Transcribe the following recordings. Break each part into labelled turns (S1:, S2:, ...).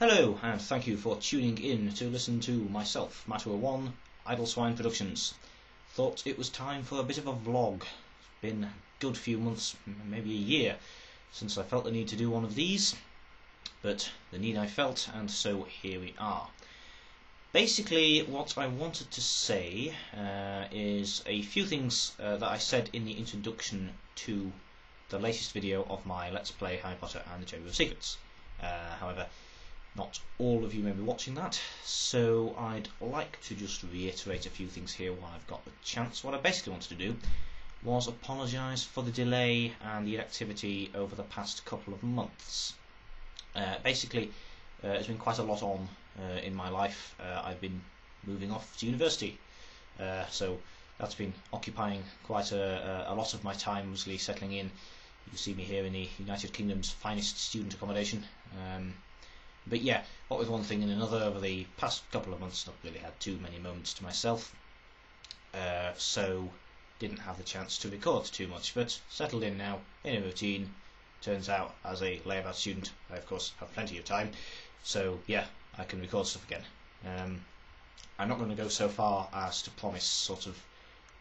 S1: Hello, and thank you for tuning in to listen to myself, Matua1, Idle Swine Productions. Thought it was time for a bit of a vlog. It's been a good few months, maybe a year, since I felt the need to do one of these, but the need I felt, and so here we are. Basically, what I wanted to say is a few things that I said in the introduction to the latest video of my Let's Play Harry Potter and the Chamber of Secrets. However, not all of you may be watching that, so I'd like to just reiterate a few things here while I've got the chance. What I basically wanted to do was apologise for the delay and the inactivity over the past couple of months. Basically, there's been quite a lot on in my life. I've been moving off to university, so that's been occupying quite a lot of my time, mostly settling in. You see me here in the United Kingdom's finest student accommodation. But yeah, what with one thing and another, over the past couple of months, not really had too many moments to myself, so didn't have the chance to record too much, but settled in now in a routine. Turns out, as a layabout student, I of course have plenty of time, so yeah, I can record stuff again. I'm not going to go so far as to promise sort of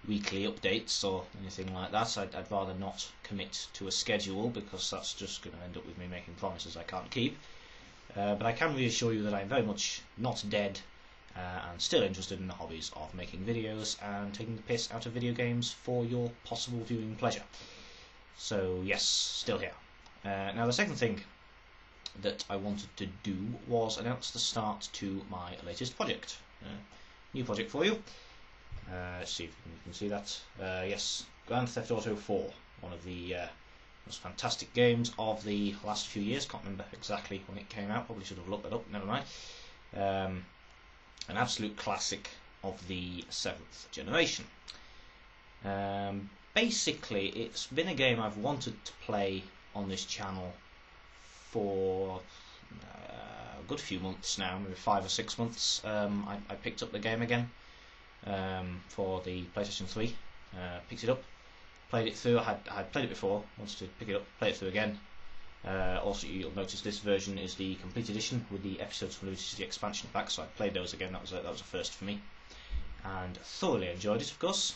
S1: weekly updates or anything like that. I'd rather not commit to a schedule, because that's just going to end up with me making promises I can't keep. But I can reassure you that I'm very much not dead and still interested in the hobbies of making videos and taking the piss out of video games for your possible viewing pleasure. So yes, still here. Now the second thing that I wanted to do was announce the start to my latest project. New project for you. Let's see if you can see that. Yes, Grand Theft Auto 4, one of the most fantastic games of the last few years. Can't remember exactly when it came out, probably should have looked that up, never mind. An absolute classic of the 7th generation. Basically, it's been a game I've wanted to play on this channel for a good few months now, maybe 5 or 6 months. I picked up the game again for the PlayStation 3, picked it up, played it through. I had played it before, wanted to pick it up, play it through again. Also, you'll notice this version is the complete edition with the episodes from the expansion pack, so I played those again. That was a first for me, and thoroughly enjoyed it. Of course,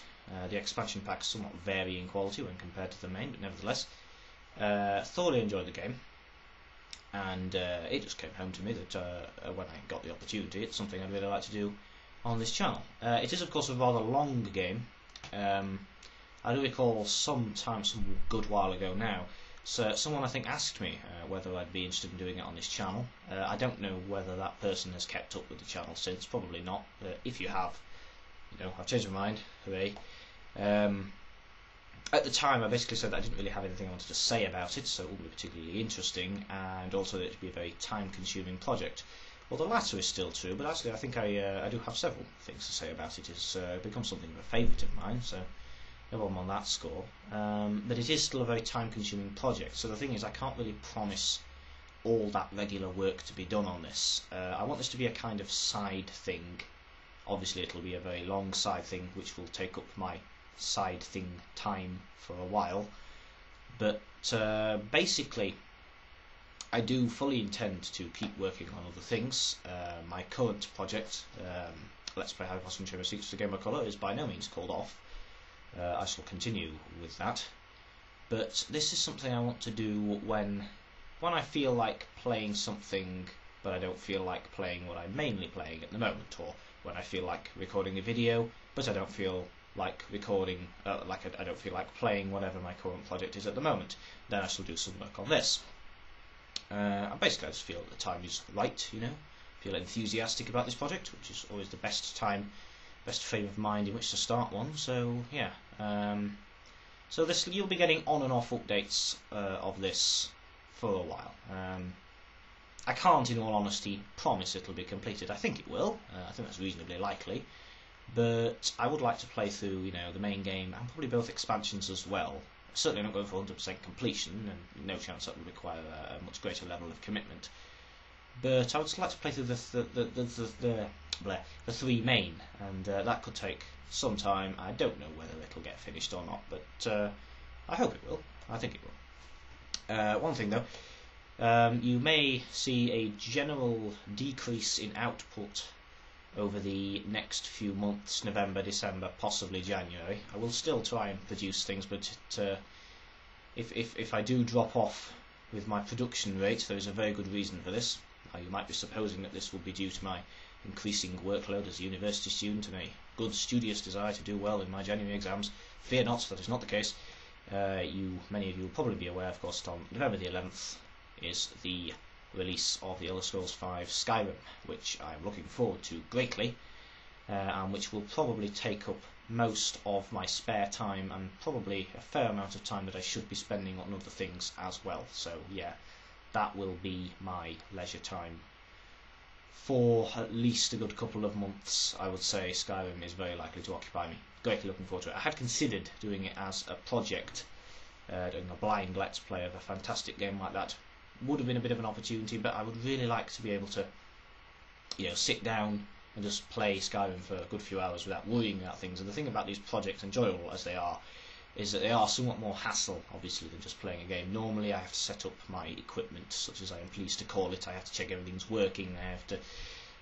S1: the expansion pack is somewhat varying quality when compared to the main, but nevertheless, thoroughly enjoyed the game. And it just came home to me that when I got the opportunity, it's something I'd really like to do on this channel. It is, of course, a rather long game. I do recall some good while ago now, so someone I think asked me whether I'd be interested in doing it on this channel. I don't know whether that person has kept up with the channel since, probably not. If you have, I've changed my mind, hooray. At the time I basically said that I didn't really have anything I wanted to say about it, so it wouldn't be particularly interesting, and also that it would be a very time-consuming project. Well, the latter is still true, but actually I think I do have several things to say about it. It's become something of a favourite of mine, so no problem on that score. But it is still a very time-consuming project, so the thing is, I can't really promise all that regular work to be done on this. I want this to be a kind of side thing. Obviously it'll be a very long side thing, which will take up my side thing time for a while, but basically I do fully intend to keep working on other things. My current project, Let's Play Harry Potter and Chamber of Secrets: The Game of Colour, is by no means called off. I shall continue with that, but this is something I want to do when I feel like playing something but I don't feel like playing what I'm mainly playing at the moment, or when I feel like recording a video but I don't feel like recording, I don't feel like playing whatever my current project is at the moment. Then I shall do some work on this. Basically I just feel that the time is right, feel enthusiastic about this project, which is always the best frame of mind in which to start one. So yeah, so you'll be getting on and off updates of this for a while. I can't, in all honesty, promise it'll be completed. I think it will. I think that's reasonably likely. But I would like to play through, the main game and probably both expansions as well. Certainly not going for 100% completion, and no chance that would require a much greater level of commitment. But I would just like to play through the 3 main, and that could take some time. I don't know whether it'll get finished or not, but I hope it will. I think it will. One thing though, You may see a general decrease in output over the next few months, November, December, possibly January. I will still try and produce things, but if I do drop off with my production rate, there is a very good reason for this. You might be supposing that this will be due to my increasing workload as a university student and a good studious desire to do well in my January exams. Fear not, that is not the case. Many of you will probably be aware, of course, on November the 11th is the release of the Elder Scrolls V Skyrim, which I'm looking forward to greatly, and which will probably take up most of my spare time and probably a fair amount of time that I should be spending on other things as well. So yeah, that will be my leisure time for at least a good couple of months. I would say Skyrim is very likely to occupy me. Greatly looking forward to it. I had considered doing it as a project, doing a blind let's play of a fantastic game like that. Would have been a bit of an opportunity, but I would really like to be able to, sit down and just play Skyrim for a good few hours without worrying about things. And the thing about these projects, enjoyable as they are, is that they are somewhat more hassle, obviously, than just playing a game. Normally I have to set up my equipment, such as I am pleased to call it. I have to check everything's working. I have to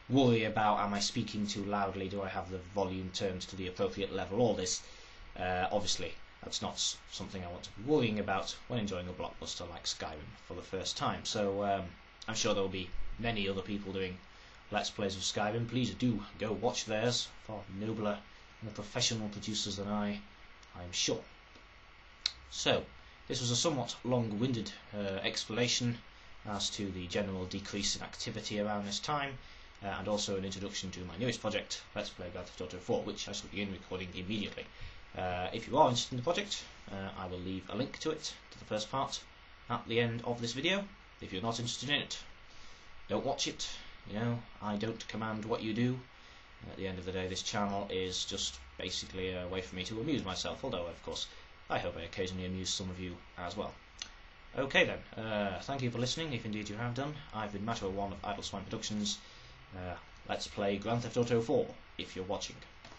S1: worry about, am I speaking too loudly? Do I have the volume turned to the appropriate level? All this, obviously, that's not something I want to be worrying about when enjoying a blockbuster like Skyrim for the first time. So I'm sure there will be many other people doing Let's Plays of Skyrim. Please do go watch theirs, far nobler and professional producers than I'm sure. So, this was a somewhat long-winded explanation as to the general decrease in activity around this time, and also an introduction to my newest project, Let's Play Grand Theft Auto 4, which I shall begin recording immediately. If you are interested in the project, I will leave a link to it, to the first part, at the end of this video. If you're not interested in it, don't watch it. I don't command what you do. At the end of the day, this channel is just basically a way for me to amuse myself, although, of course, I hope I occasionally amuse some of you as well. Okay then, thank you for listening, if indeed you have done. I've been Matter1 of Idle Swine Productions. Let's play Grand Theft Auto 4, if you're watching.